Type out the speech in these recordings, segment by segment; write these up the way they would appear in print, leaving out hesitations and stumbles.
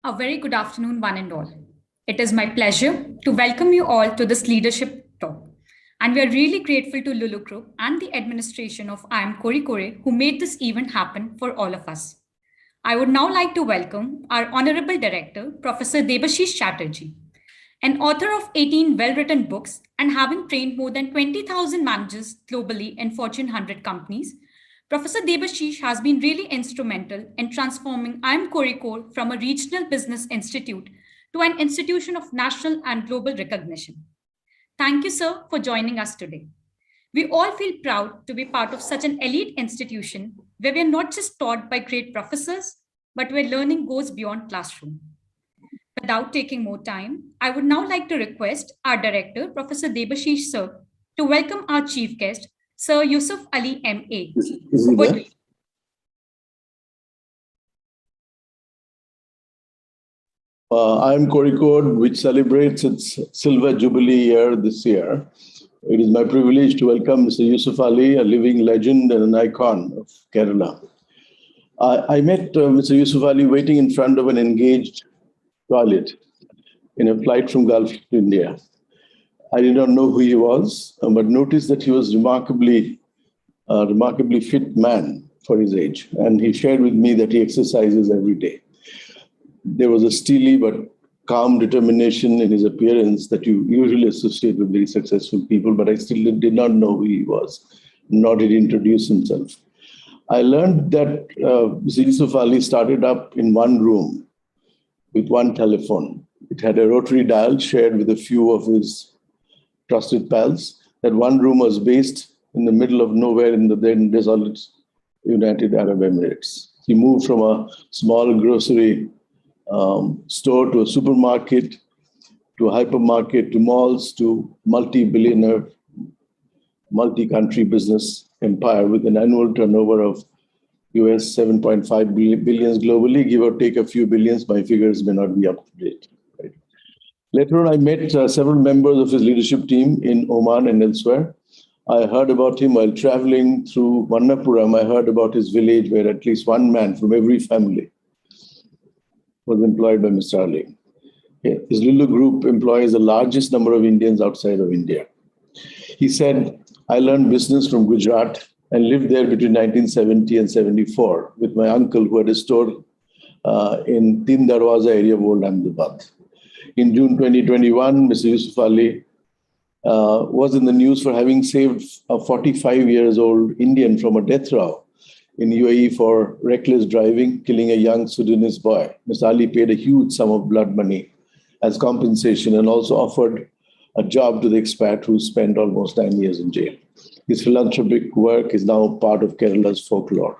A very good afternoon, one and all. It is my pleasure to welcome you all to this leadership talk. And we are really grateful to Lulu Group and the administration of I Am Korikore who made this event happen for all of us. I would now like to welcome our Honorable Director, Professor Debashish Chatterjee, an author of 18 well written books and having trained more than 20,000 managers globally in Fortune 100 companies. Professor Debashish has been really instrumental in transforming IIM Kozhikode from a regional business institute to an institution of national and global recognition. Thank you, sir, for joining us today. We all feel proud to be part of such an elite institution where we are not just taught by great professors, but where learning goes beyond classroom. Without taking more time, I would now like to request our director, Professor Debashish sir, to welcome our chief guest, Sir Yusuff Ali MA. Is he there? I Am Kozhikode, which celebrates its silver jubilee year this year. It is my privilege to welcome Mr. Yusuff Ali, a living legend and an icon of Kerala. I met Mr. Yusuff Ali waiting in front of an engaged toilet in a flight from Gulf to India. I did not know who he was, but noticed that he was remarkably fit man for his age. And he shared with me that he exercises every day. There was a steely but calm determination in his appearance that you usually associate with very successful people, but I still did not know who he was, nor did he introduce himself. I learned that Mr. Yusuff Ali started up in one room with one telephone. It had a rotary dial shared with a few of his trusted pals. That one room was based in the middle of nowhere in the then desolate United Arab Emirates. He moved from a small grocery store to a supermarket, to a hypermarket, to malls, to multi-billionaire, multi-country business empire with an annual turnover of US 7.5 billions globally, give or take a few billions. My figures may not be up to date. Right? Later on, I met several members of his leadership team in Oman and elsewhere. I heard about him while traveling through Vannapuram. I heard about his village where at least one man from every family was employed by Mr. Ali. His Lulu Group employs the largest number of Indians outside of India. He said, I learned business from Gujarat and lived there between 1970 and 74 with my uncle who had a store in Tin Darwaza area of Old Ahmedabad. In June 2021, Mr. Yusuff Ali was in the news for having saved a 45 years old Indian from a death row in UAE for reckless driving, killing a young Sudanese boy. Mr. Ali paid a huge sum of blood money as compensation and also offered a job to the expat who spent almost 9 years in jail. His philanthropic work is now part of Kerala's folklore.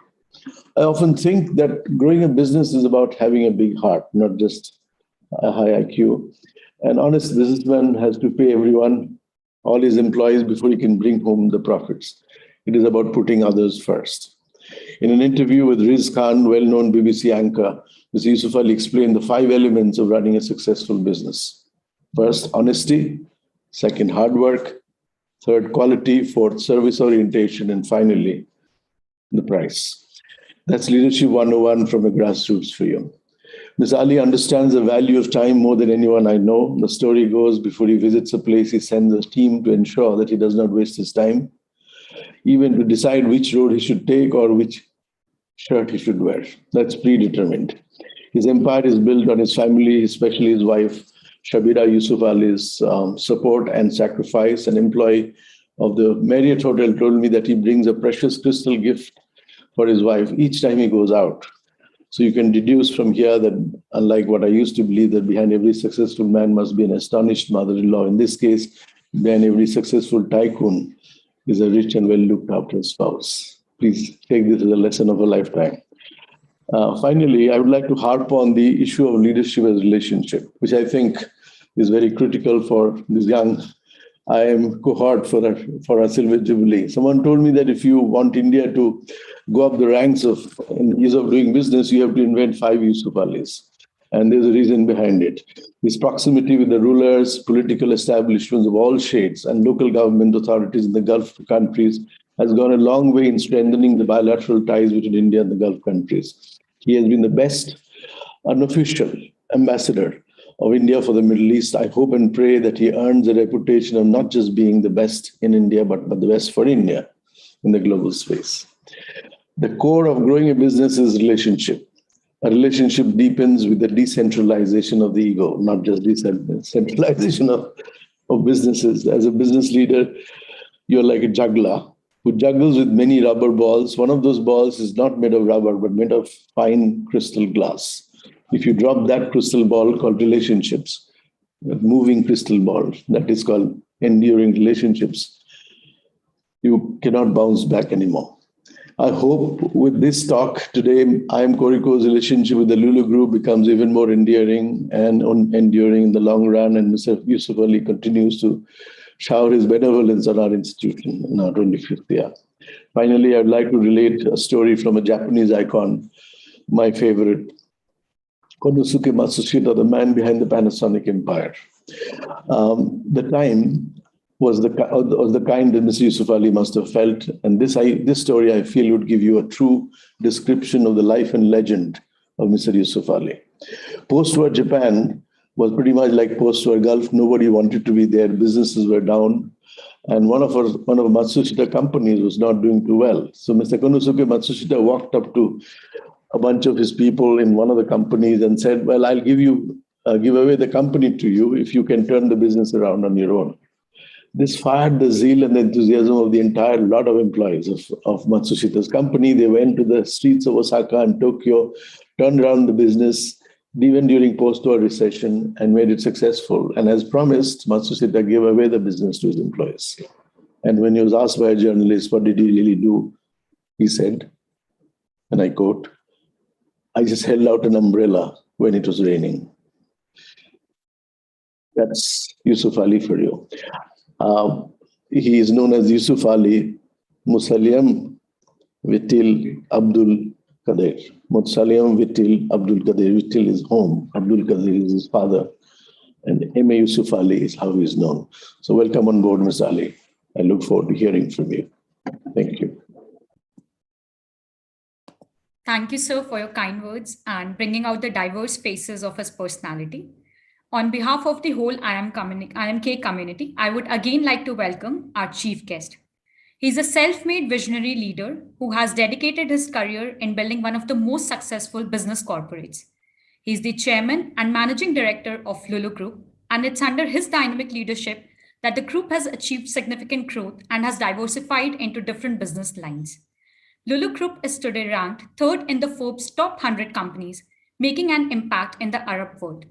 I often think that growing a business is about having a big heart, not just a high IQ. An honest businessman has to pay everyone, all his employees, before he can bring home the profits. It is about putting others first. In an interview with Riz Khan, well-known BBC anchor, Mr. Yusuff Ali explained the 5 elements of running a successful business. First, honesty. Second, hard work. Third, quality. Fourth, service orientation. And finally, the price. That's Leadership 101 from a grassroots for you. Mr. Ali understands the value of time more than anyone I know. The story goes, before he visits a place, he sends a team to ensure that he does not waste his time, even to decide which road he should take or which shirt he should wear. That's predetermined. His empire is built on his family, especially his wife, Shabira Yusuff Ali's support and sacrifice. An employee of the Marriott Hotel told me that he brings a precious crystal gift for his wife each time he goes out. So you can deduce from here that, unlike what I used to believe, that behind every successful man must be an astonished mother-in-law. In this case, behind every successful tycoon is a rich and well-looked after spouse. Please take this as a lesson of a lifetime. Finally, I would like to harp on the issue of leadership as relationship, which I think is very critical for this young IIM cohort for our Silver Jubilee. Someone told me that if you want India to go up the ranks of ease of doing business, you have to invent 5 Yusuff Alis. And there's a reason behind it. His proximity with the rulers, political establishments of all shades, and local government authorities in the Gulf countries has gone a long way in strengthening the bilateral ties between India and the Gulf countries. He has been the best unofficial ambassador of India for the Middle East. I hope and pray that he earns a reputation of not just being the best in India, but the best for India in the global space. The core of growing a business is relationship. A relationship deepens with the decentralization of the ego, not just decentralization of businesses. As a business leader, you're like a juggler who juggles with many rubber balls. One of those balls is not made of rubber, but made of fine crystal glass. If you drop that crystal ball called relationships, a moving crystal ball, that is called enduring relationships, you cannot bounce back anymore. I hope with this talk today, I Am Koriko's relationship with the Lulu Group becomes even more endearing and enduring in the long run, and Mr. Yusuff Ali continues to shower his benevolence on our institution in our 25th year. Finally, I'd like to relate a story from a Japanese icon, my favorite, Konosuke Matsushita, the man behind the Panasonic empire. The time was the kind that Mr. Yusuff Ali must have felt. And this story, I feel, would give you a true description of the life and legend of Mr. Yusuff Ali. Post-war Japan was pretty much like post-war Gulf. Nobody wanted to be there. Businesses were down. And one of Matsushita companies was not doing too well. So Mr. Konosuke Matsushita walked up to a bunch of his people in one of the companies and said, well, I'll give away the company to you if you can turn the business around on your own. This fired the zeal and the enthusiasm of the entire lot of employees of Matsushita's company. They went to the streets of Osaka and Tokyo, turned around the business, even during post-war recession, and made it successful. And as promised, Matsushita gave away the business to his employees. And when he was asked by a journalist, what did he really do? He said, and I quote, I just held out an umbrella when it was raining. That's Yusuff Ali for you. He is known as Yusuff Ali Musalliam Vittil Abdul Qadir. Musalliam Vittil Abdul Qadir. Vittil is home. Abdul Qadir is his father. And A Yusuff Ali is how he is known. So welcome on board, Mr. Ali. I look forward to hearing from you. Thank you. Thank you, sir, for your kind words and bringing out the diverse faces of his personality. On behalf of the whole IMK community, I would again like to welcome our chief guest. He's a self-made visionary leader who has dedicated his career in building one of the most successful business corporates. He's the chairman and managing director of Lulu Group, and it's under his dynamic leadership that the group has achieved significant growth and has diversified into different business lines. Lulu Group is today ranked third in the Forbes top 100 companies, making an impact in the Arab world.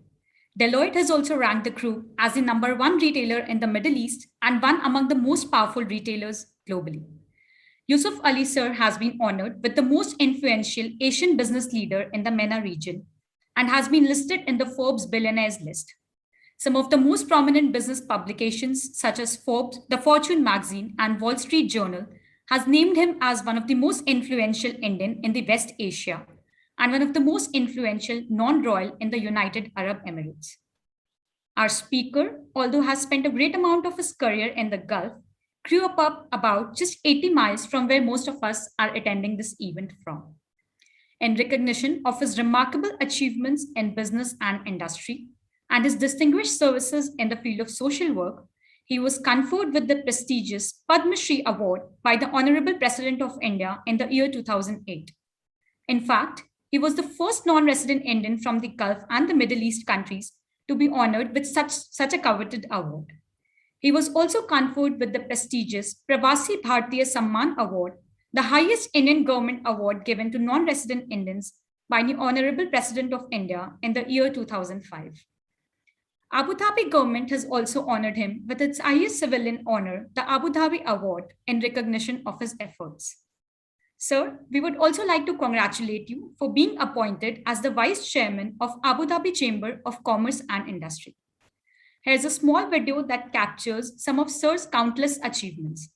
Deloitte has also ranked the group as the number one retailer in the Middle East and one among the most powerful retailers globally. Yusuff Ali sir has been honored with the most influential Asian business leader in the MENA region and has been listed in the Forbes Billionaires list. Some of the most prominent business publications such as Forbes, the Fortune magazine, and Wall Street Journal has named him as one of the most influential Indian in the West Asia and one of the most influential non-royal in the United Arab Emirates. Our speaker, although has spent a great amount of his career in the Gulf, grew up about just 80 miles from where most of us are attending this event from. In recognition of his remarkable achievements in business and industry and his distinguished services in the field of social work, he was conferred with the prestigious Padma Shri Award by the Honorable President of India in the year 2008. In fact, he was the first non-resident Indian from the Gulf and the Middle East countries to be honored with such a coveted award. He was also conferred with the prestigious Pravasi Bharatiya Samman Award, the highest Indian government award given to non-resident Indians by the Honorable President of India in the year 2005. Abu Dhabi government has also honored him with its highest civilian honor, the Abu Dhabi Award, in recognition of his efforts. Sir, we would also like to congratulate you for being appointed as the Vice Chairman of Abu Dhabi Chamber of Commerce and Industry. Here's a small video that captures some of Sir's countless achievements,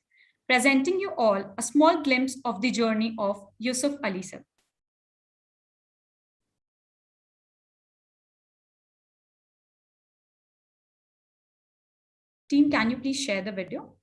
presenting you all a small glimpse of the journey of Yusuff Ali sir. Team, can you please share the video?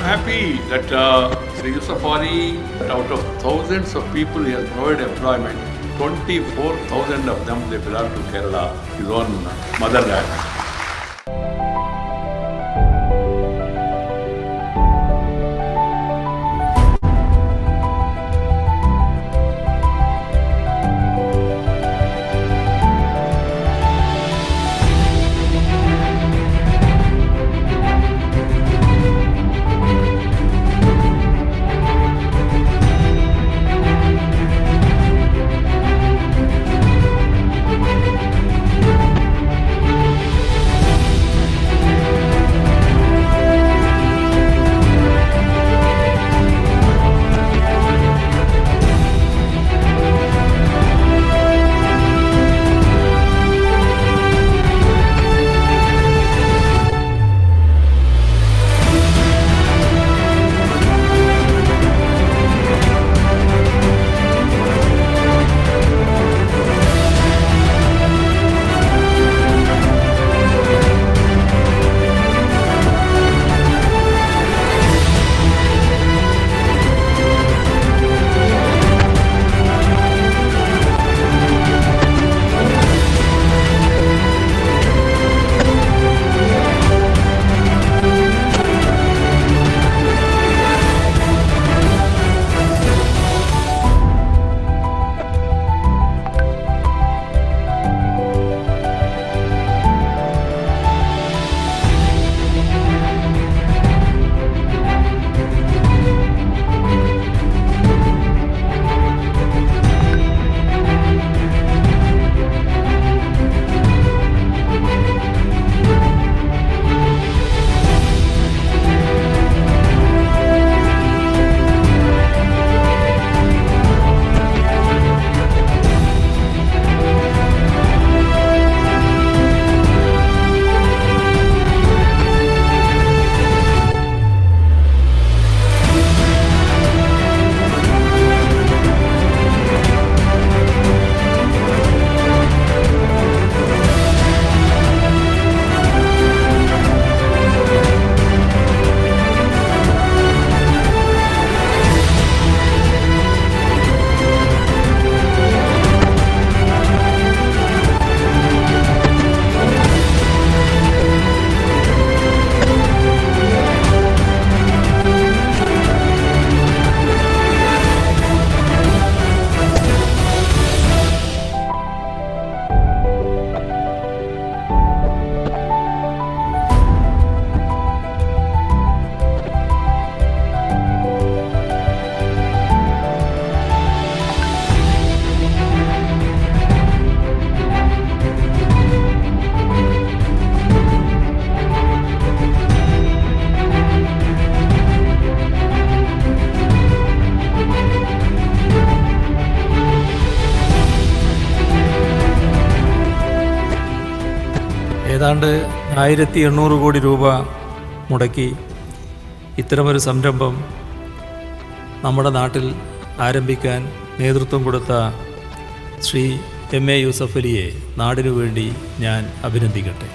happy that Sri Yusuff Ali, out of thousands of people he has provided employment, 24,000 of them they belong to Kerala, his own motherland. ഏതാണ്ട് 1800 കോടി രൂപ മുടക്കി ഇത്തരമൊരു സംരംഭം നമ്മുടെ നാട്ടിൽ ആരംഭിക്കാൻ നേതൃത്വം കൊടുത്ത ശ്രീ A Yusuff Aliയെ നാടിനു വേണ്ടി ഞാൻ അഭിനന്ദിക്കട്ടെ.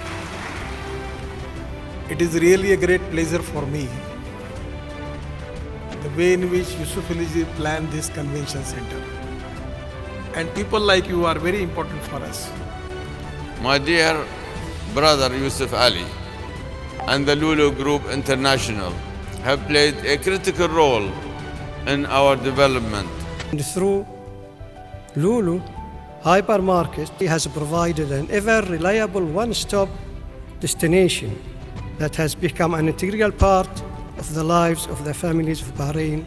It is really a great pleasure for me the way in which Yusuff Ali planned this convention center, and people like you are very important for us. My dear brother Yusuff Ali and the Lulu Group International have played a critical role in our development. And through Lulu hypermarket, he has provided an ever reliable one-stop destination that has become an integral part of the lives of the families of Bahrain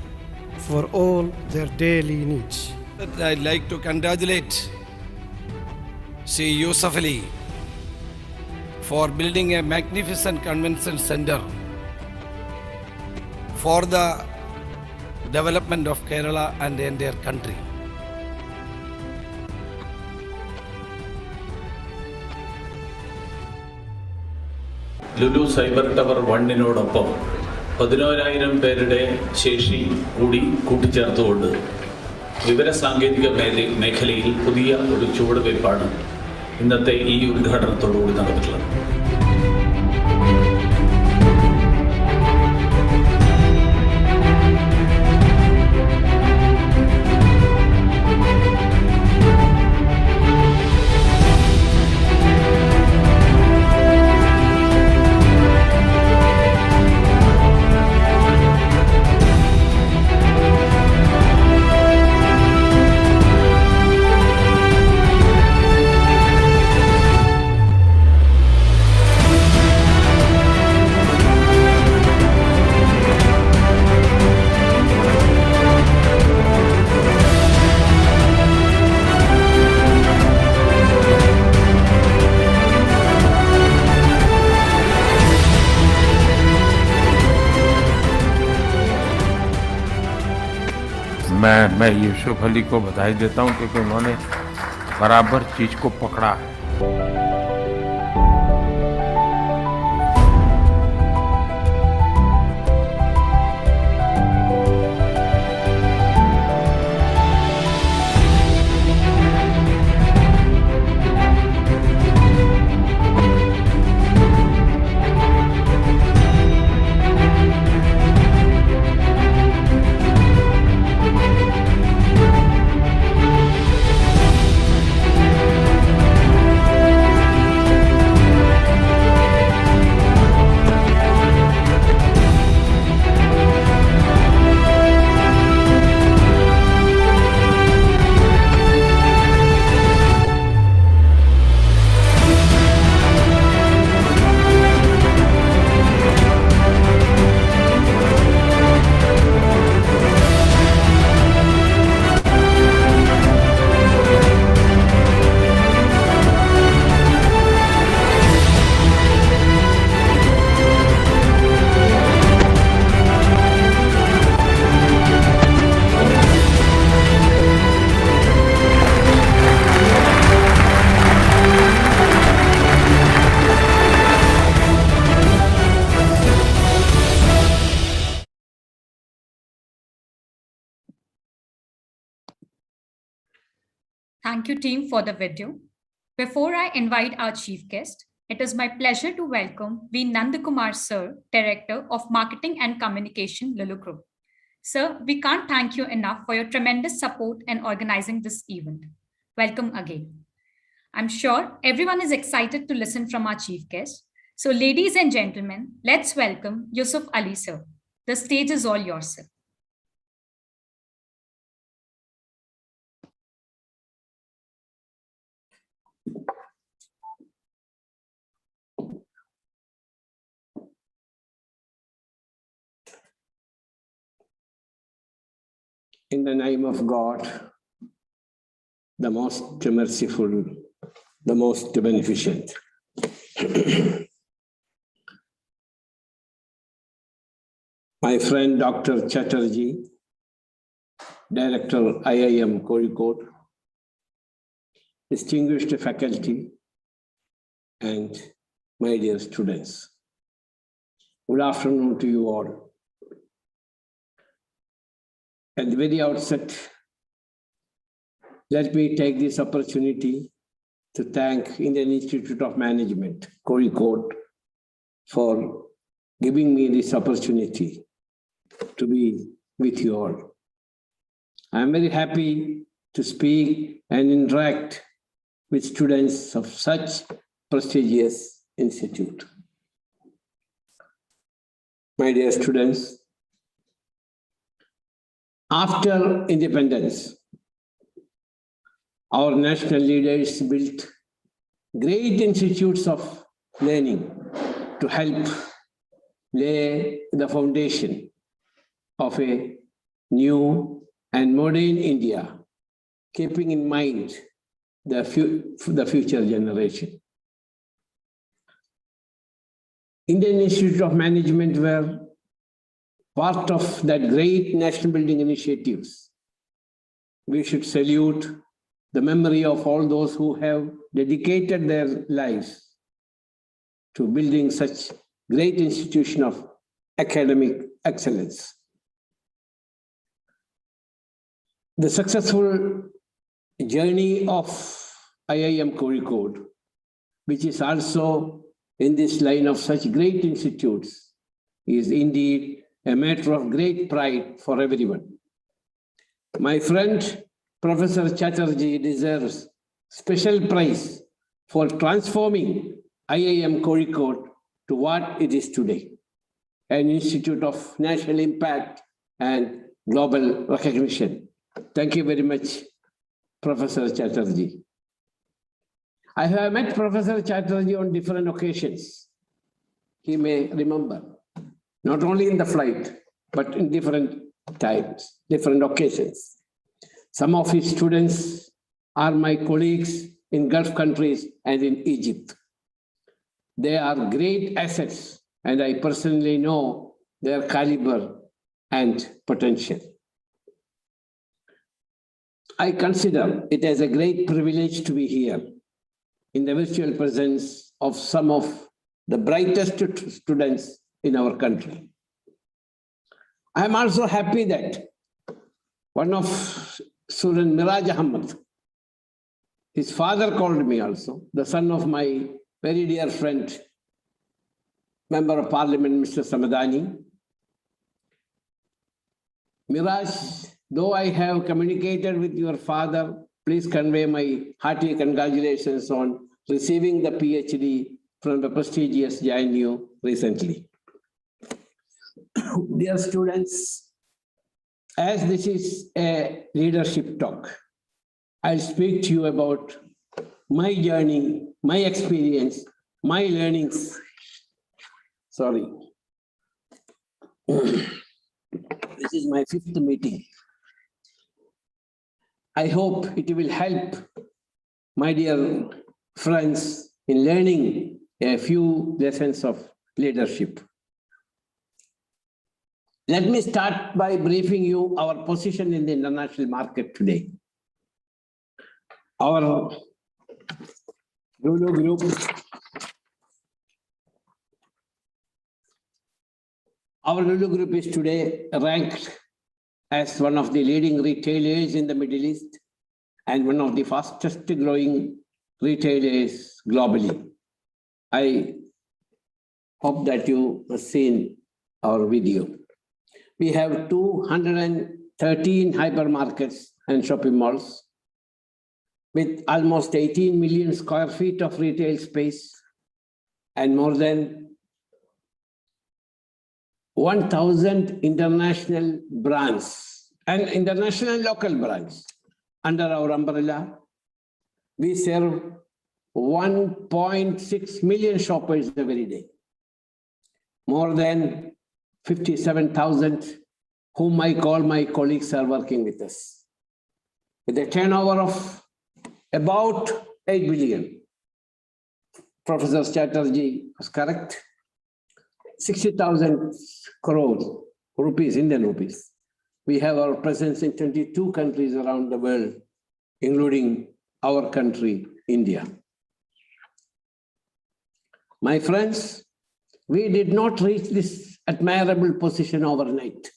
for all their daily needs. I'd like to congratulate Sri Yusuff Ali for building a magnificent convention center for the development of Kerala and the entire country. Lulu cyber tower 1-നോടൊപ്പം 11,000 പേരുടെ ശേഷി കൂടി കൂട്ടിച്ചേർത്തുകൊണ്ട് വിവരസാങ്കേതിക മേഖലയിൽ പുതിയ ഒരു ചുവടുവയ്പ്പാണ് ഇന്നത്തെ ഈ ഉദ്ഘാടനത്തോടുകൂടി നടന്നിട്ടുള്ളത്. मैं यूसुफ अली को बधाई देता हूं क्योंकि उन्होंने बराबर चीज को पकड़ा है। Thank you, team, for the video. Before I invite our chief guest, it is my pleasure to welcome V. Nandakumar Sir, Director of Marketing and Communication, Lulu Group. Sir, we can't thank you enough for your tremendous support in organizing this event. Welcome again. I'm sure everyone is excited to listen from our chief guest. So, ladies and gentlemen, let's welcome Yusuff Ali, sir. The stage is all yours, sir. In the name of God, the most merciful, the most beneficent. My friend Dr. Chatterjee, Director IIM Kozhikode, distinguished faculty, and my dear students. Good afternoon to you all. At the very outset, let me take this opportunity to thank Indian Institute of Management, Kozhikode, for giving me this opportunity to be with you all. I am very happy to speak and interact with students of such prestigious institute. My dear students, after independence, our national leaders built great institutes of learning to help lay the foundation of a new and modern India, keeping in mind the future generation. Indian Institute of Management were part of that great national building initiatives. We should salute the memory of all those who have dedicated their lives to building such great institution of academic excellence. The successful journey of IIM Kozhikode, which is also in this line of such great institutes, is indeed a matter of great pride for everyone. My friend, Professor Chatterjee deserves special praise for transforming IIM Kozhikode to what it is today, an institute of national impact and global recognition. Thank you very much, Professor Chatterjee. I have met Professor Chatterjee on different occasions. He may remember, not only in the flight, but in different times, different occasions. Some of his students are my colleagues in Gulf countries and in Egypt. They are great assets, and I personally know their caliber and potential. I consider it as a great privilege to be here in the virtual presence of some of the brightest students in our country. I am also happy that one of student Miraj Ahmed, his father called me also, the son of my very dear friend, Member of Parliament, Mr. Samadani. Miraj, though I have communicated with your father, please convey my hearty congratulations on receiving the PhD from the prestigious JNU recently. Dear students, as this is a leadership talk, I'll speak to you about my journey, my experience, my learnings. Sorry. This is my 5th meeting. I hope it will help my dear friends in learning a few lessons of leadership. Let me start by briefing you our position in the international market today. Our Lulu Group, is today ranked as one of the leading retailers in the Middle East and one of the fastest growing retailers globally. I hope that you have seen our video. We have 213 hypermarkets and shopping malls with almost 18 million square feet of retail space and more than 1,000 international brands and international and local brands under our umbrella. We serve 1.6 million shoppers every day. More than 57,000 whom I call my colleagues are working with us. With a turnover of about 8 billion. Professor Chatterjee was correct. 60,000 crores rupees, Indian rupees. We have our presence in 22 countries around the world, including our country, India. My friends, we did not reach this admirable position overnight.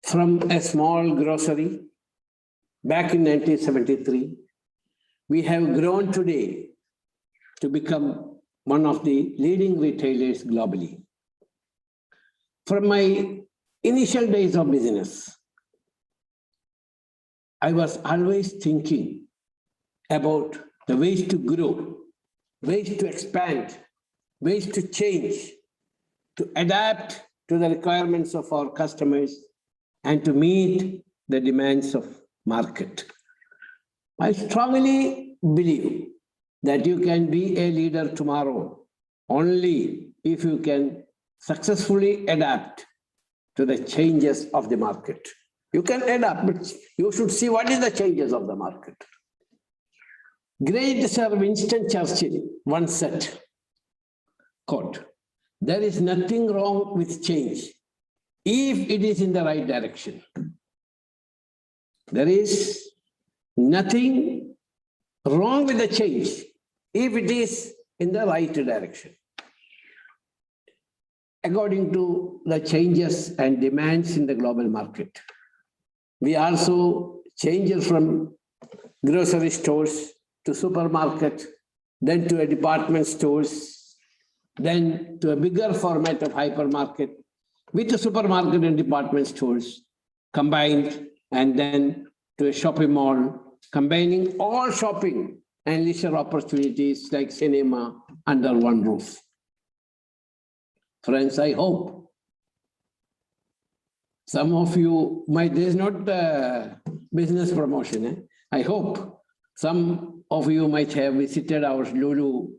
From a small grocery back in 1973, we have grown today to become one of the leading retailers globally. From my initial days of business, I was always thinking about the ways to grow, ways to expand, ways to change, to adapt to the requirements of our customers and to meet the demands of market. I strongly believe that you can be a leader tomorrow only if you can successfully adapt to the changes of the market. You can adapt, but you should see what is the changes of the market. Great Sir Winston Churchill once said, quote, "There is nothing wrong with change if it is in the right direction." There is nothing wrong with the change if it is in the right direction. According to the changes and demands in the global market, we also changed from grocery stores to supermarket, then to a department stores, then to a bigger format of hypermarket with the supermarket and department stores combined, and then to a shopping mall, combining all shopping and leisure opportunities like cinema under one roof. Friends, I hope some of you might, there's not business promotion. I hope some of you might have visited our Lulu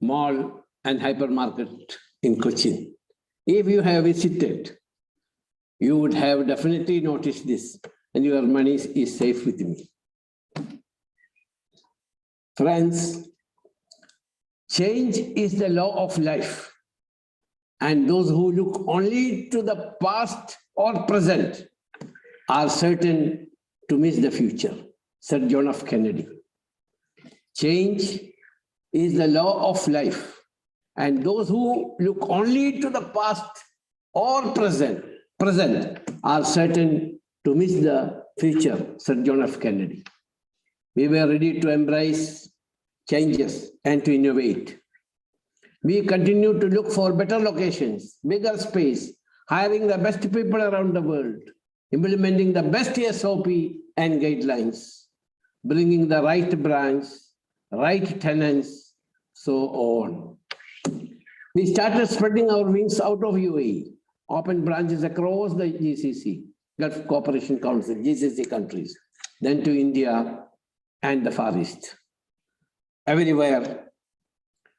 mall and hypermarket in Cochin. If you have visited, you would have definitely noticed this, and your money is safe with me. Friends, change is the law of life. And those who look only to the past or present are certain to miss the future, said John F. Kennedy. Change is the law of life, and those who look only to the past or present are certain to miss the future, said John F. Kennedy. We were ready to embrace changes and to innovate. We continue to look for better locations, bigger space, hiring the best people around the world, implementing the best SOP and guidelines, bringing the right branch, right tenants, so on. We started spreading our wings out of UAE, opened branches across the GCC, Gulf Cooperation Council, GCC countries, then to India and the Far East. Everywhere,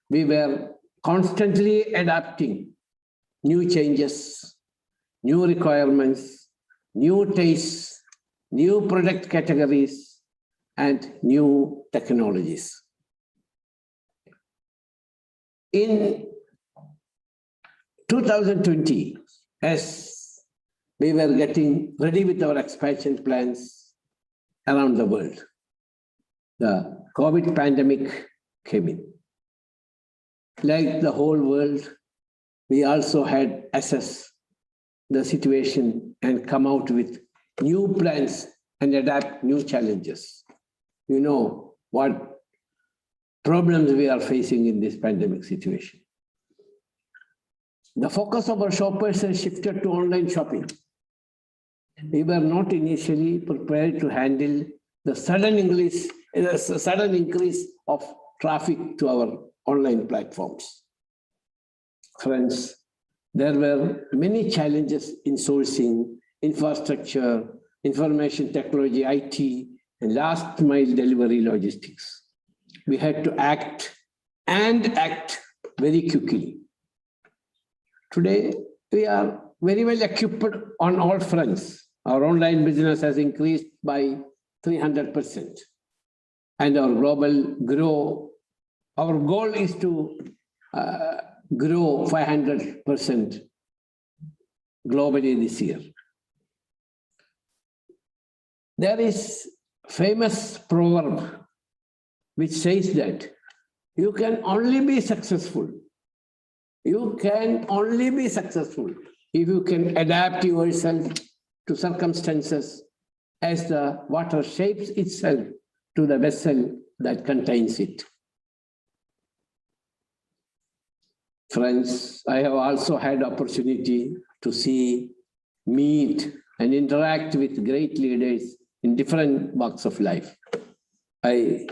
we were constantly adapting new changes, new requirements, new tastes, new product categories, and new technologies. In 2020, as we were getting ready with our expansion plans around the world, the COVID pandemic came in. Like the whole world, we also had assessed the situation and come out with new plans and adapt new challenges. You know what problems we are facing in this pandemic situation. The focus of our shoppers has shifted to online shopping. We were not initially prepared to handle the sudden increase of traffic to our online platforms. Friends, there were many challenges in sourcing, infrastructure, information technology, IT, and last mile delivery logistics. We had to act very quickly. Today, we are very well equipped on all fronts. Our online business has increased by 300%. And our goal is to grow 500% globally this year. There is a famous proverb which says that you can only be successful. You can only be successful if you can adapt yourself to circumstances as the water shapes itself to the vessel that contains it. Friends, I have also had opportunity to see, meet, and interact with great leaders in different walks of life. I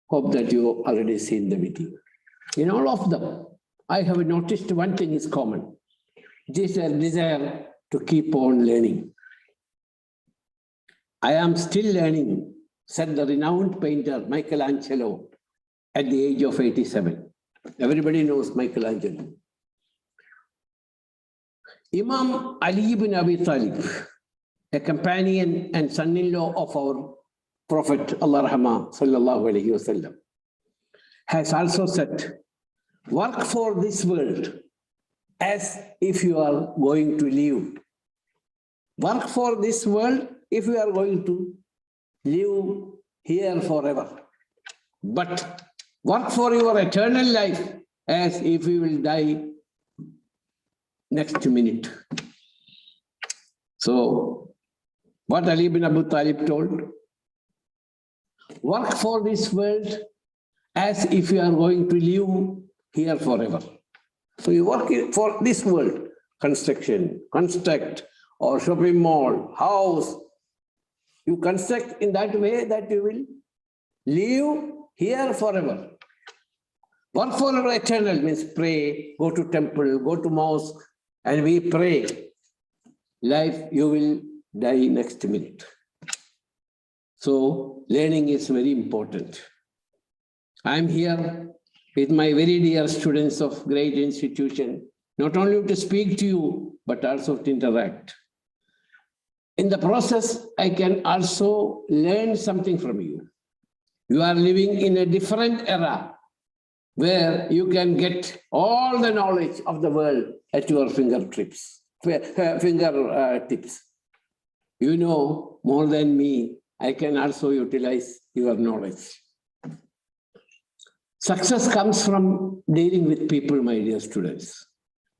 hope that you already seen the meeting. In all of them, I have noticed one thing is common. This desire to keep on learning. I am still learning, said the renowned painter Michelangelo at the age of 87. Everybody knows Michelangelo. Imam Ali ibn Abi Talib, a companion and son-in-law of our Prophet Allah Rahmah sallallahu alayhi wasallam, has also said, work for this world as if you are going to live. Work for this world if you are going to live here forever. But work for your eternal life as if you will die next minute. So, what Ali bin Abu Talib told, work for this world as if you are going to live here forever. So you work for this world, construct, or shopping mall, house. You construct in that way that you will live here forever. Work for our eternal means pray, go to temple, go to mosque, and we pray. Life, you will die next minute. So learning is very important. I'm here with my very dear students of great institution, not only to speak to you, but also to interact. In the process, I can also learn something from you. You are living in a different era where you can get all the knowledge of the world at your fingertips. You know more than me. I can also utilize your knowledge. Success comes from dealing with people, my dear students.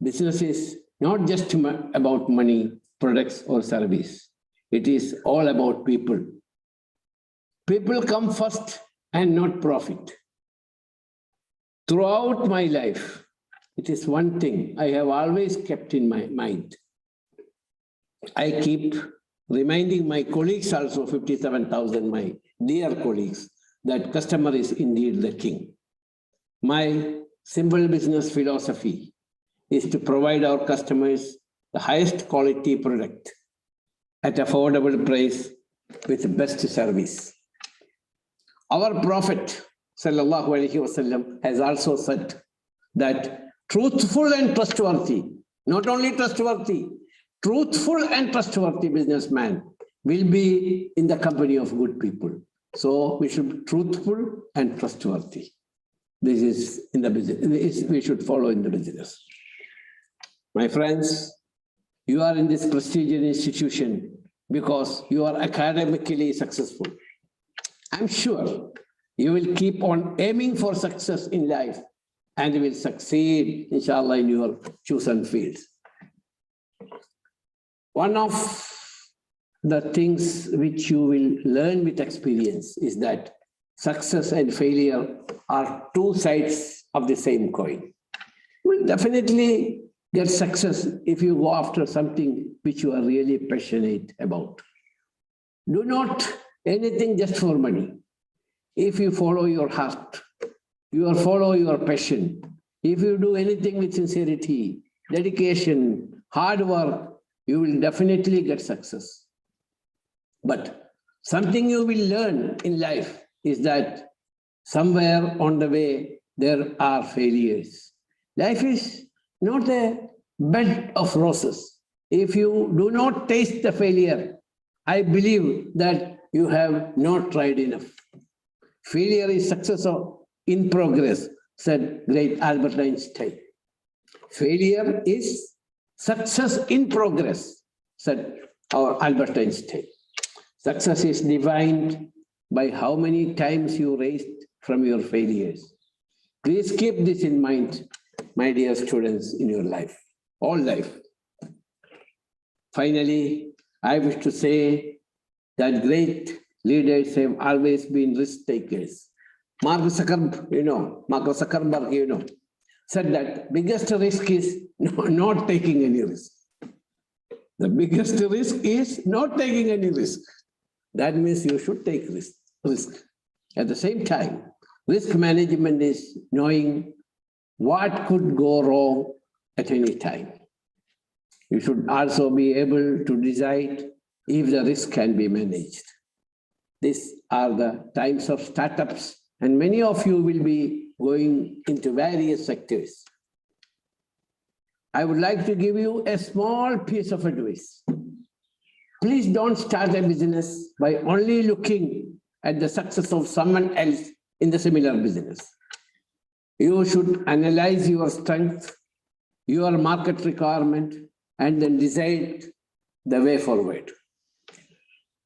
Business is not just about money, products, or service. It is all about people. People come first and not profit. Throughout my life, it is one thing I have always kept in my mind. I keep reminding my colleagues also, 57,000, my dear colleagues, that customer is indeed the king. My simple business philosophy is to provide our customers the highest quality product at affordable price with the best service. Our Prophet sallallahu alaihi wasallam has also said that truthful and trustworthy, not only trustworthy, truthful and trustworthy businessman will be in the company of good people. So we should be truthful and trustworthy. This is in the business. We should follow in the business. My friends, you are in this prestigious institution because you are academically successful. I'm sure you will keep on aiming for success in life and will succeed, inshallah, in your chosen fields. One of the things which you will learn with experience is that success and failure are two sides of the same coin. You will definitely get success if you go after something which you are really passionate about. Do not anything just for money. If you follow your heart, you follow your passion, if you do anything with sincerity, dedication, hard work, you will definitely get success. But something you will learn in life is that somewhere on the way, there are failures. Life is not a bed of roses. If you do not taste the failure, I believe that you have not tried enough. Failure is success in progress, said great Albert Einstein. Failure is success in progress, said our Albert Einstein. Success is defined by how many times you raised from your failures. Please keep this in mind, my dear students, in your life, all life. Finally, I wish to say that great leaders have always been risk takers. Mark Zuckerberg, said that biggest risk is not taking any risk. The biggest risk is not taking any risk. That means you should take risk. At the same time, risk management is knowing what could go wrong at any time. You should also be able to decide if the risk can be managed. These are the times of startups, and many of you will be going into various sectors. I would like to give you a small piece of advice. Please don't start a business by only looking at the success of someone else in the similar business. You should analyze your strength, your market requirement, and then decide the way forward.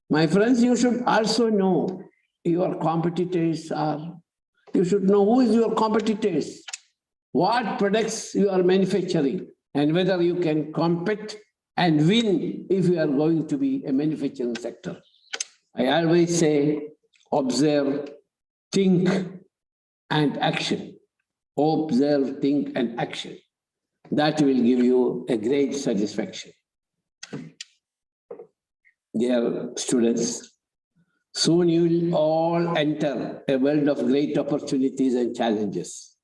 My friends, you should also know your competitors are. You should know who is your competitors, what products you are manufacturing, and whether you can compete and win if you are going to be a manufacturing sector. I always say, observe, think, and action. Observe, think, and action. That will give you a great satisfaction. Dear students, soon you will all enter a world of great opportunities and challenges.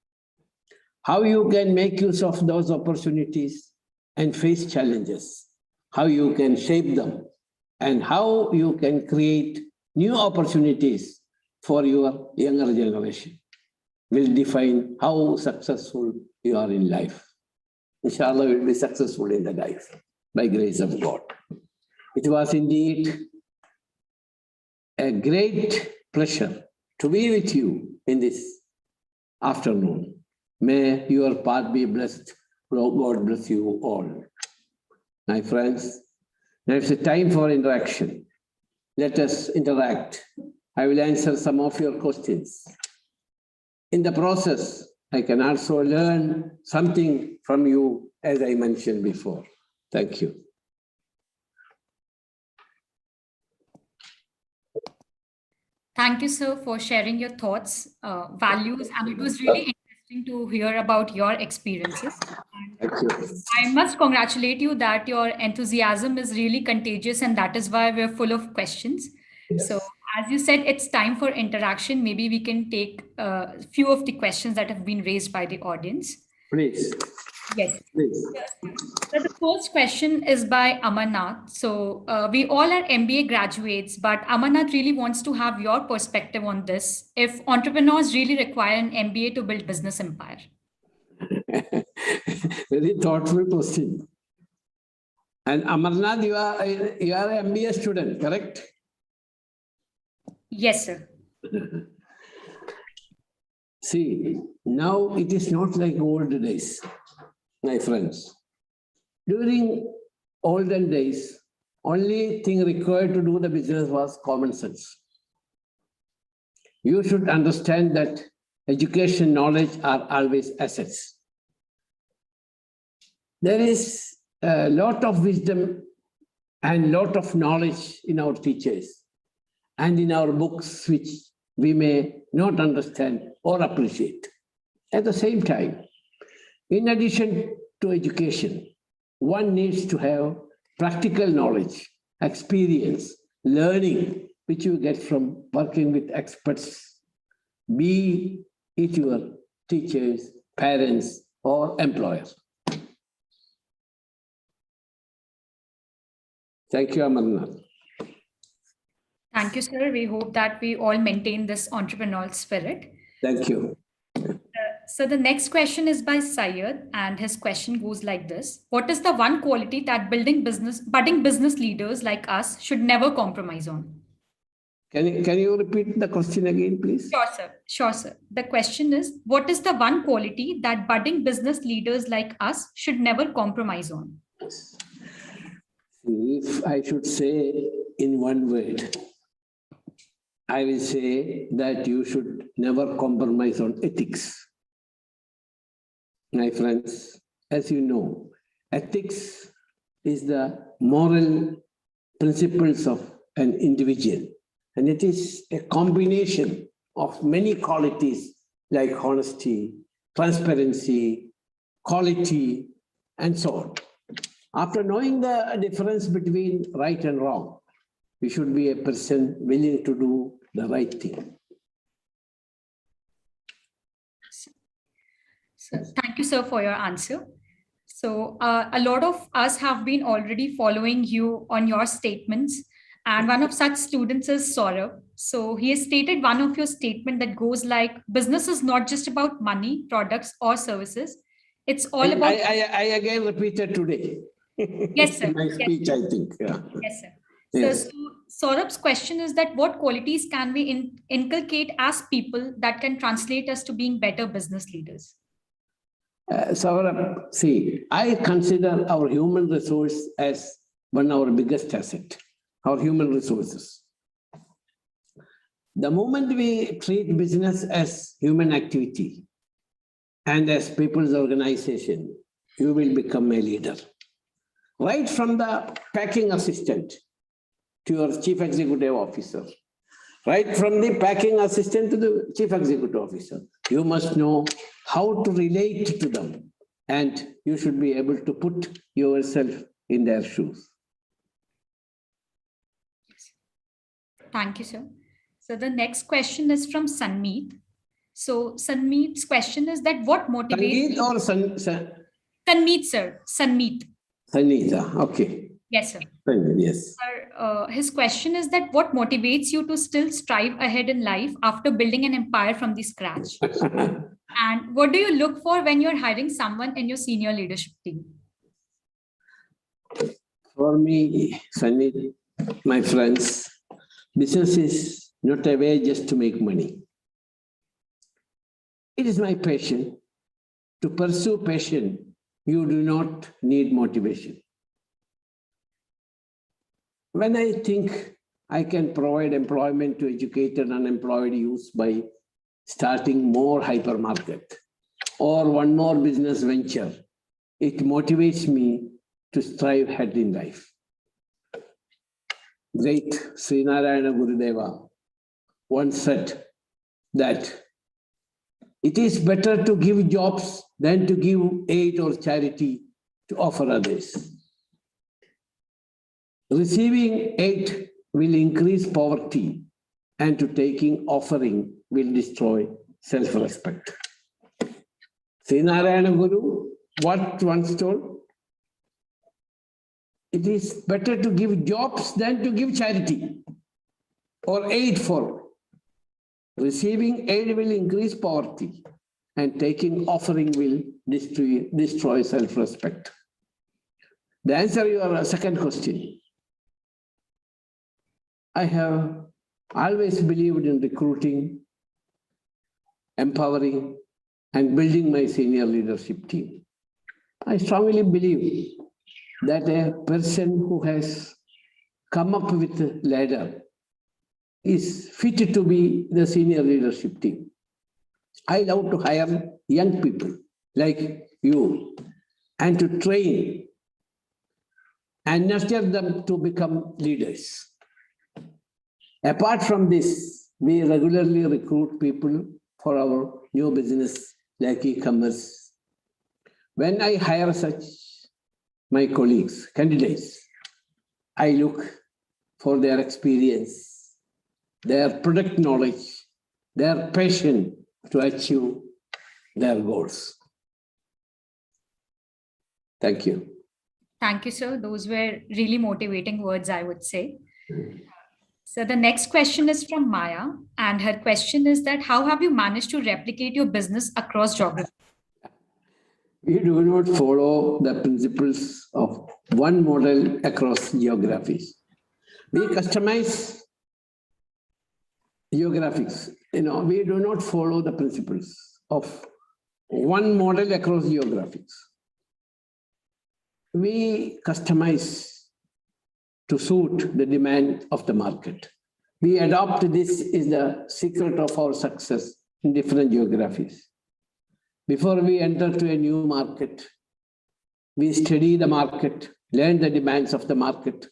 How you can make use of those opportunities and face challenges, how you can shape them, and how you can create new opportunities for your younger generation will define how successful you are in life. Inshallah, you will be successful in the life by grace of God. It was indeed a great pleasure to be with you in this afternoon. May your path be blessed. God bless you all. My friends, Now it's a time for interaction. Let us interact. I will answer some of your questions. In the process, I can also learn something from you, as I mentioned before. Thank you. Thank you, sir, for sharing your thoughts, values, and it was really interesting to hear about your experiences. Thank you. I must congratulate you that your enthusiasm is really contagious, and that is why we're full of questions. Yes. So, as you said, it's time for interaction. Maybe we can take a few of the questions that have been raised by the audience. Please. Yes. Please. So the first question is by Amarnath. So we all are MBA graduates, but Amarnath really wants to have your perspective on this. If entrepreneurs really require an MBA to build business empire? Very thoughtful question. And Amarnath, you are an MBA student, correct? Yes, sir. See, now it is not like old days, my friends. During olden days, only thing required to do the business was common sense. You should understand that education, knowledge are always assets. There is a lot of wisdom and lot of knowledge in our teachers and in our books, which we may not understand or appreciate. At the same time, in addition to education, one needs to have practical knowledge, experience, learning, which you get from working with experts, be it your teachers, parents, or employers. Thank you, Amarnath. Thank you, sir. We hope that we all maintain this entrepreneurial spirit. Thank you. So the next question is by Syed, and his question goes like this. What is the one quality that budding business leaders like us should never compromise on? Can you repeat the question again, please? Sure, sir. Sure, sir. The question is, what is the one quality that budding business leaders like us should never compromise on? If I should say in one word, I will say that you should never compromise on ethics. My friends, as you know, ethics is the moral principles of an individual. And it is a combination of many qualities like honesty, transparency, quality, and so on. After knowing the difference between right and wrong, you should be a person willing to do the right thing. So, thank you, sir, for your answer. So a lot of us have been already following you on your statements. And one of such students is Saurabh. So he has stated one of your statement that goes like, business is not just about money, products, or services. It's all about... I again repeated today. Yes, sir. In my speech, yes, I think. Yeah. Yes, sir. Yes. So Saurabh's question is that what qualities can we inculcate as people that can translate us to being better business leaders? Saurabh, see, I consider our human resource as one of our biggest asset, our human resources. The moment we treat business as human activity and as people's organization, you will become a leader. Right from the packing assistant to your chief executive officer, right from the packing assistant to the chief executive officer, you must know how to relate to them, and you should be able to put yourself in their shoes. Thank you, sir. So the next question is from Sanmeet. So Sanmeet's question is that what motivates... Sangeet or Sanmeet, sir. Sanmeet. Sanita, okay. Yes, sir. Yes. Sir, his question is that what motivates you to still strive ahead in life after building an empire from the scratch? And what do you look for when you're hiring someone in your senior leadership team? For me, Sanit, my friends, business is not a way just to make money. It is my passion. To pursue passion, you do not need motivation. when I think I can provide employment to educated unemployed youth by starting more hypermarket or one more business venture, it motivates me to strive ahead in life. Great Srinarayana Gurudeva once said that it is better to give jobs than to give aid or charity to offer others. Receiving aid will increase poverty, and to taking offering will destroy self-respect. Srinarayana Guru, what once told? It is better to give jobs than to give charity or aid for. Receiving aid will increase poverty, and taking offering will destroy self-respect. The answer to your second question. I have always believed in recruiting, empowering, and building my senior leadership team. I strongly believe that a person who has come up with a ladder is fit to be the senior leadership team. I love to hire young people like you and to train and nurture them to become leaders. Apart from this, we regularly recruit people for our new business like e-commerce. When I hire such my colleagues, candidates, I look for their experience, their product knowledge, their passion to achieve their goals. Thank you. Thank you, sir. Those were really motivating words, I would say. So the next question is from Maya, and her question is that how have you managed to replicate your business across geography? We do not follow the principles of one model across geographies. We customize geographics. We do not follow the principles of one model across geographies. We customize to suit the demand of the market. We adopt this is the secret of our success in different geographies. Before we enter to a new market, we study the market, learn the demands of the market,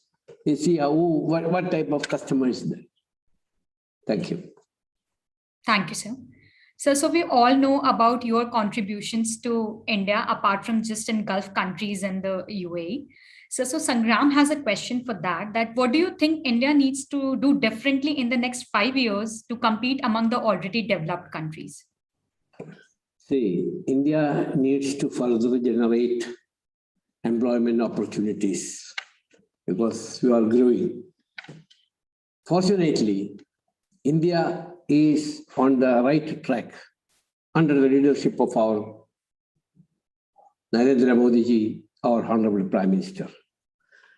we see what type of customer is there. Thank you. Thank you, sir. So we all know about your contributions to India, apart from just in Gulf countries and the UAE. So Sangram has a question for that what do you think India needs to do differently in the next 5 years to compete among the already developed countries? See, India needs to further generate employment opportunities because we are growing. Fortunately, India is on the right track under the leadership of our Narendra Modi ji, our Honorable Prime Minister.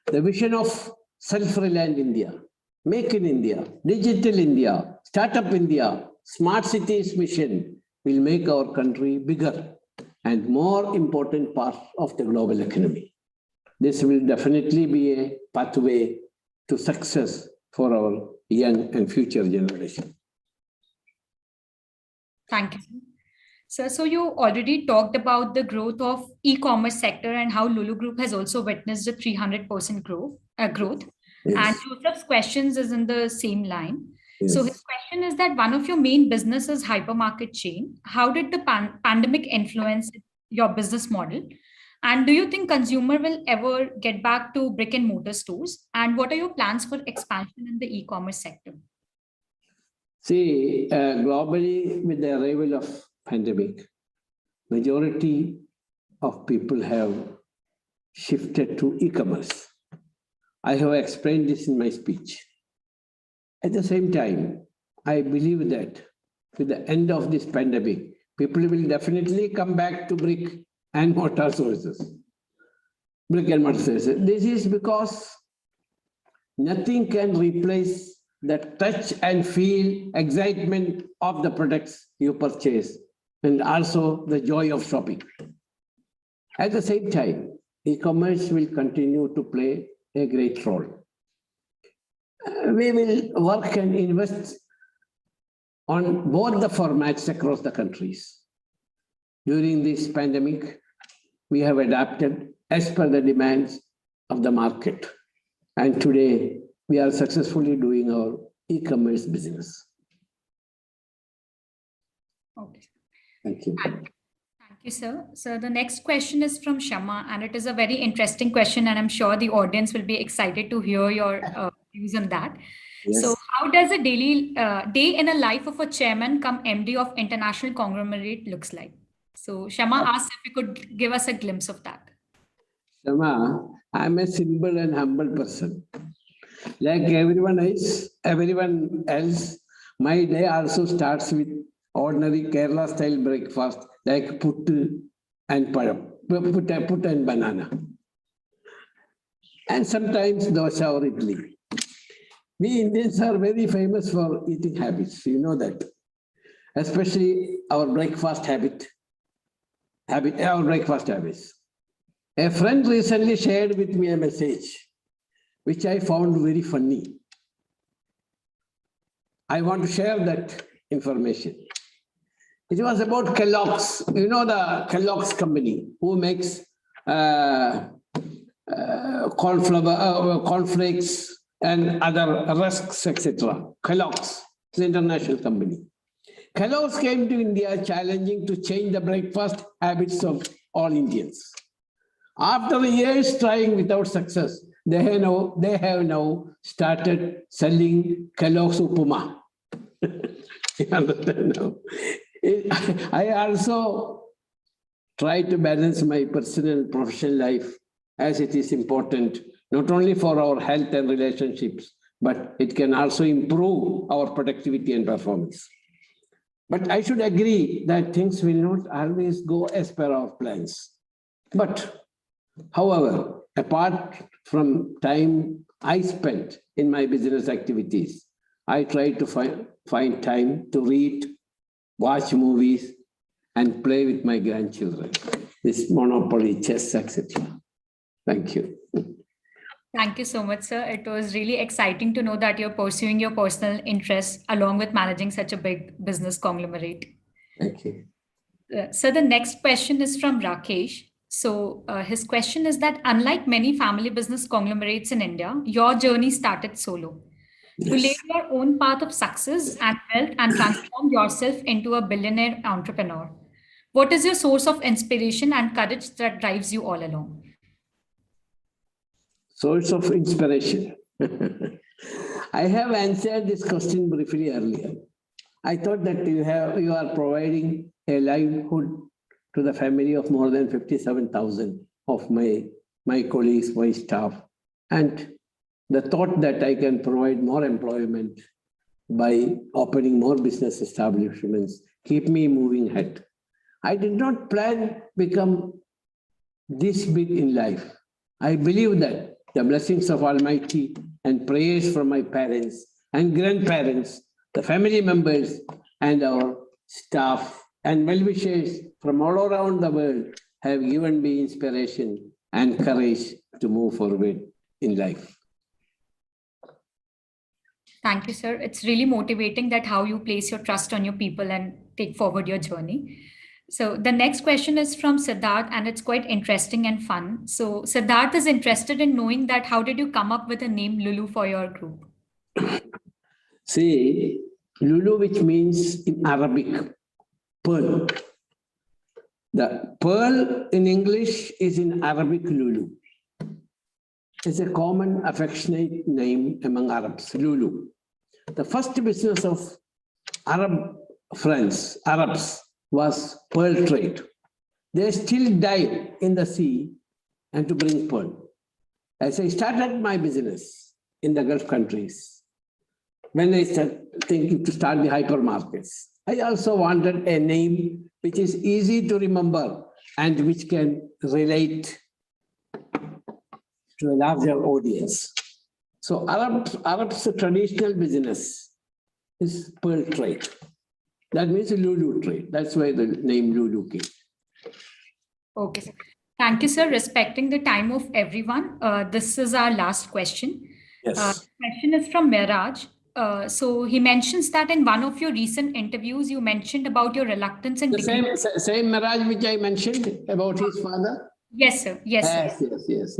The vision of self-reliant India, Make in India, Digital India, Startup India, Smart Cities mission will make our country bigger and more important part of the global economy. This will definitely be a pathway to success for our young and future generation. Thank you. So you already talked about the growth of e-commerce sector and how Lulu Group has also witnessed a 300% growth. Yes. And Yusuff's questions is in the same line. Yes. So his question is that one of your main businesses, hypermarket chain, how did the pandemic influence your business model? And do you think consumer will ever get back to brick and mortar stores? And what are your plans for expansion in the e-commerce sector? See, globally, with the arrival of pandemic, majority of people have shifted to e-commerce. I have explained this in my speech. At the same time, I believe that with the end of this pandemic, people will definitely come back to brick and mortar sources. Brick and mortar sources. This is because nothing can replace the touch and feel excitement of the products you purchase and also the joy of shopping. At the same time, e-commerce will continue to play a great role. we will work and invest on both the formats across the countries. During this pandemic, we have adapted as per the demands of the market. And today, we are successfully doing our e-commerce business. Okay. Thank you. Thank you, sir. So the next question is from Shama, and it is a very interesting question, and I'm sure the audience will be excited to hear your views on that. Yes. So how does a daily day in a life of a chairman come MD of international conglomerate looks like? So Shama asked if you could give us a glimpse of that. Shama, I'm a simple and humble person. Like everyone else, my day also starts with ordinary Kerala style breakfast like puttu and param, put and banana. And sometimes dosha or idli. We Indians are very famous for eating habits, you know that. Especially our breakfast habits. A friend recently shared with me a message which I found very funny. I want to share that information. It was about Kellogg's. You know the Kellogg's company who makes cornflakes and other rusks, etc. Kellogg's is an international company. Kellogg's came to India challenging to change the breakfast habits of all Indians. After years trying without success, they have now started selling Kellogg's Upama. You understand now? I also try to balance my personal and professional life as it is important, not only for our health and relationships, but it can also improve our productivity and performance. But I should agree that things will not always go as per our plans. But however, apart from time I spent in my business activities, I try to find time to read, watch movies, and play with my grandchildren. This Monopoly, chess, etc. Thank you. Thank you so much, sir. It was really exciting to know that you're pursuing your personal interests along with managing such a big business conglomerate. Thank you. So the next question is from Rakesh. So his question is that unlike many family business conglomerates in India, your journey started solo. Yes. To lay your own path of success and wealth and transform yourself into a billionaire entrepreneur. What is your source of inspiration and courage that drives you all along? Source of inspiration. I have answered this question briefly earlier. I thought that you are providing a livelihood to the family of more than 57,000 of my colleagues, my staff, and the thought that I can provide more employment by opening more business establishments keep me moving ahead. I did not plan to become this big in life. I believe that the blessings of Almighty and prayers from my parents and grandparents, the family members, and our staff and well-wishers from all around the world have given me inspiration and courage to move forward in life. Thank you, sir. It's really motivating that how you place your trust on your people and take forward your journey. So the next question is from Siddharth, and it's quite interesting and fun. So Siddharth is interested in knowing that how did you come up with the name Lulu for your group? See, Lulu, which means in Arabic, pearl. The pearl in English is in Arabic Lulu. It's a common affectionate name among Arabs, Lulu. The first business of Arabs, was pearl trade. They still dive in the sea and to bring pearl. As I started my business in the Gulf countries, when I started thinking to start the hypermarkets, I also wanted a name which is easy to remember and which can relate to a larger audience. So Arab's traditional business is pearl trade. That means Lulu trade. That's why the name Lulu came. Okay, sir. Thank you, sir. Respecting the time of everyone, this is our last question. Yes. Question is from Miraj. So he mentions that in one of your recent interviews, you mentioned about your reluctance in The same Miraj which I mentioned about his father? Yes, sir. Yes, sir. Yes.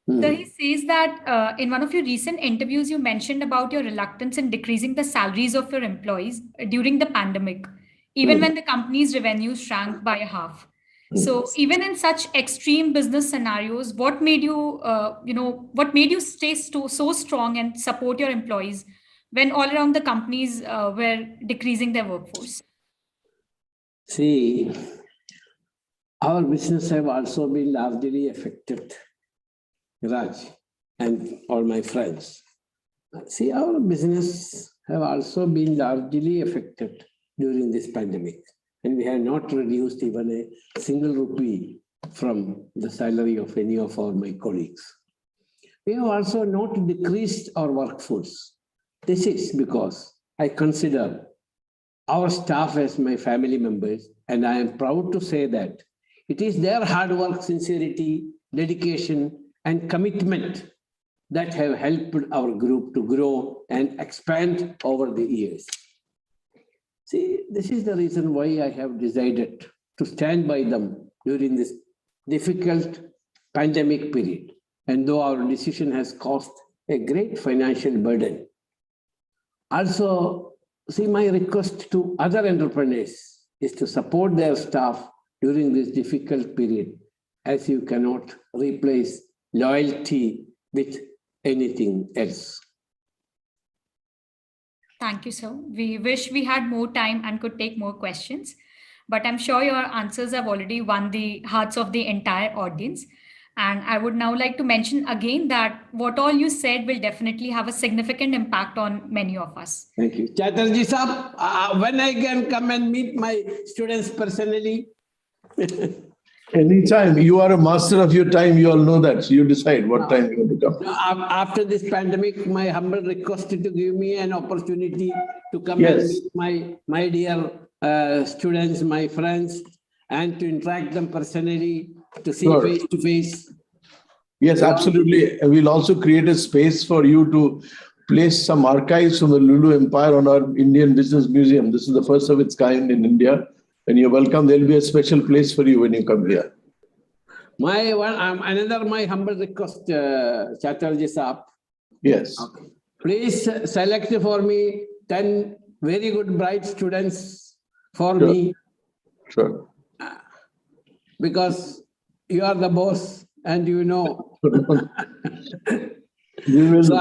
So he says that in one of your recent interviews, you mentioned about your reluctance in decreasing the salaries of your employees during the pandemic, even when the company's revenue shrank by a half. So even in such extreme business scenarios, what made you, what made you stay so strong and support your employees when all around the companies were decreasing their workforce? See, our business have also been largely affected, Raj, and all my friends. See, our business have also been largely affected during this pandemic, and we have not reduced even a single rupee from the salary of any of my colleagues. We have also not decreased our workforce. This is because I consider our staff as my family members, and I am proud to say that it is their hard work, sincerity, dedication, and commitment that have helped our group to grow and expand over the years. See, this is the reason why I have decided to stand by them during this difficult pandemic period. And though our decision has caused a great financial burden, also, see, my request to other entrepreneurs is to support their staff during this difficult period, as you cannot replace loyalty with anything else. Thank you, sir. We wish we had more time and could take more questions, but I'm sure your answers have already won the hearts of the entire audience. And I would now like to mention again that what all you said will definitely have a significant impact on many of us. Thank you. Chatterjee Saab, when I can come and meet my students personally? Anytime. You are a master of your time. You all know that. So you decide what time you want to come. After this pandemic, my humble request to give me an opportunity to come Yes. and meet my dear students, my friends, and to interact them personally, to see Sure. face to face. Yes, absolutely. We'll also create a space for you to place some archives from the Lulu Empire on our Indian Business Museum. This is the first of its kind in India. And you're welcome. There'll be a special place for you when you come here. My humble request, Chatterjee Saab. Yes. Okay. Please select for me 10 very good, bright students for Sure. me. Sure. Because you are the boss and you know. So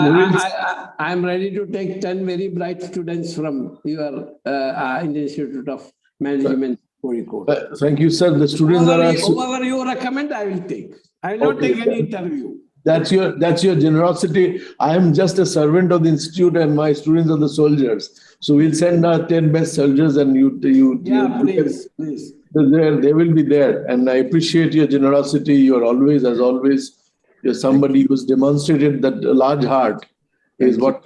I'm ready to take 10 very bright students from your Indian Institute of Management, Kozhikode. Thank you, sir. The students Whoever you recommend, I will take. I will not take any interview. That's your generosity. I am just a servant of the institute, and my students are the soldiers. So we'll send our 10 best soldiers, and please. They will be there. And I appreciate your generosity. You're always, as always, you're somebody who's demonstrated that a large heart is what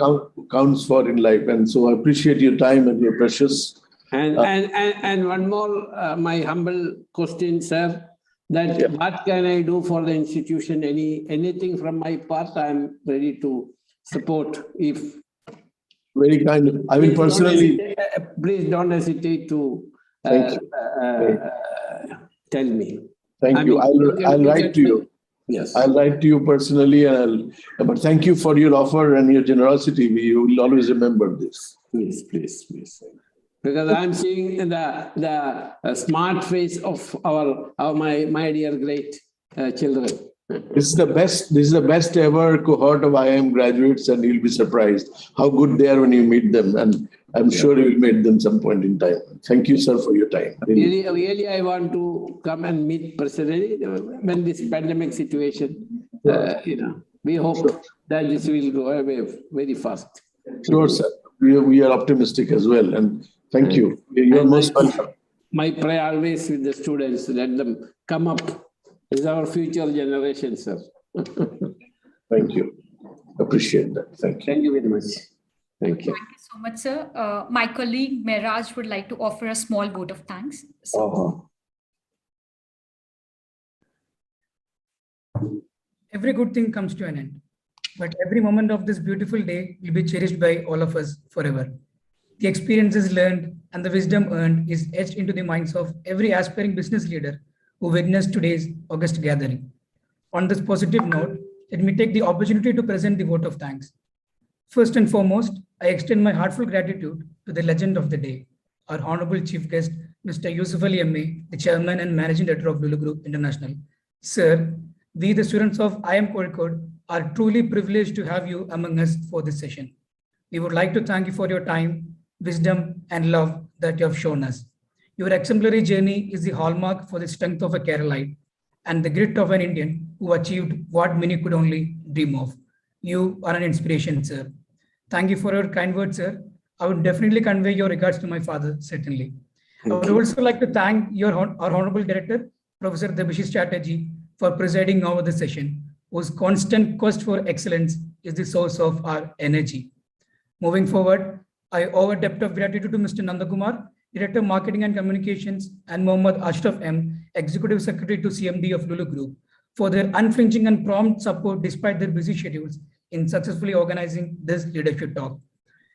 counts for in life. And so I appreciate your time and your precious. And one more, my humble question, sir. What can I do for the institution? Anything from my part, I'm ready to support. If very kind, I will personally. Please don't hesitate to tell me. Thank you. I'll write to you. Yes, I'll write to you personally, but thank you for your offer and your generosity. We will always remember this. Please. Because I'm seeing the smart face of my dear great children. This is the best ever cohort of IIM graduates, and you'll be surprised how good they are when you meet them. And I'm sure you'll meet them some point in time. Thank you, sir, for your time. Really, I want to come and meet personally when this pandemic situation. We hope that this will go away very fast. Sure, sir. We are optimistic as well, and thank you. You're most welcome. My prayer always with the students, let them come up. Is our future generation, sir. Thank you. Appreciate that. Thank you. Thank you very much. Thank you. Thank you so much, sir. My colleague Mehraj would like to offer a small vote of thanks. Every good thing comes to an end. but every moment of this beautiful day will be cherished by all of us forever. The experiences learned and the wisdom earned is etched into the minds of every aspiring business leader who witnessed today's August gathering. On this positive note, let me take the opportunity to present the vote of thanks. First and foremost, I extend my heartfelt gratitude to the legend of the day, our honorable chief guest, Mr. Yusuff Ali MA, the chairman and managing director of Lulu Group International. Sir, we, the students of IIM Kozhikode, are truly privileged to have you among us for this session. We would like to thank you for your time, wisdom, and love that you have shown us. Your exemplary journey is the hallmark for the strength of a Keralite and the grit of an Indian who achieved what many could only dream of. You are an inspiration, sir. Thank you for your kind words, sir. I would definitely convey your regards to my father, certainly. I would also like to thank our honorable director, Professor Debashi Chatterjee, for presiding over the session, whose constant quest for excellence is the source of our energy. Moving forward, I owe a debt of gratitude to Mr. Nandakumar, Director of Marketing and Communications, and Mohammad Ashraf M, Executive Secretary to CMD of Lulu Group, for their unflinching and prompt support despite their busy schedules in successfully organizing this leadership talk.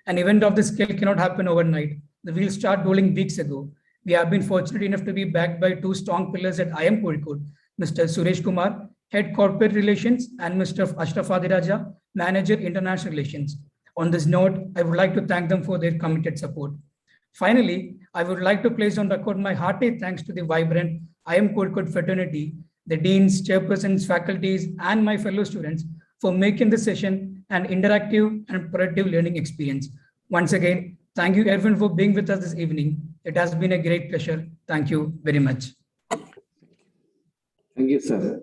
An event of this scale cannot happen overnight. The wheels started rolling weeks ago. We have been fortunate enough to be backed by two strong pillars at IIM Kozhikode, Mr. Suresh Kumar, Head Corporate Relations, and Mr. Ashraf Adiraja, Manager International Relations. On this note, I would like to thank them for their committed support. Finally, I would like to place on record my hearty thanks to the vibrant IIM Kozhikode fraternity, the deans, chairpersons, faculties, and my fellow students for making this session an interactive and productive learning experience. Once again, thank you everyone for being with us this evening. It has been a great pleasure. Thank you very much. Thank you, sir.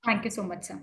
Thank you so much, sir.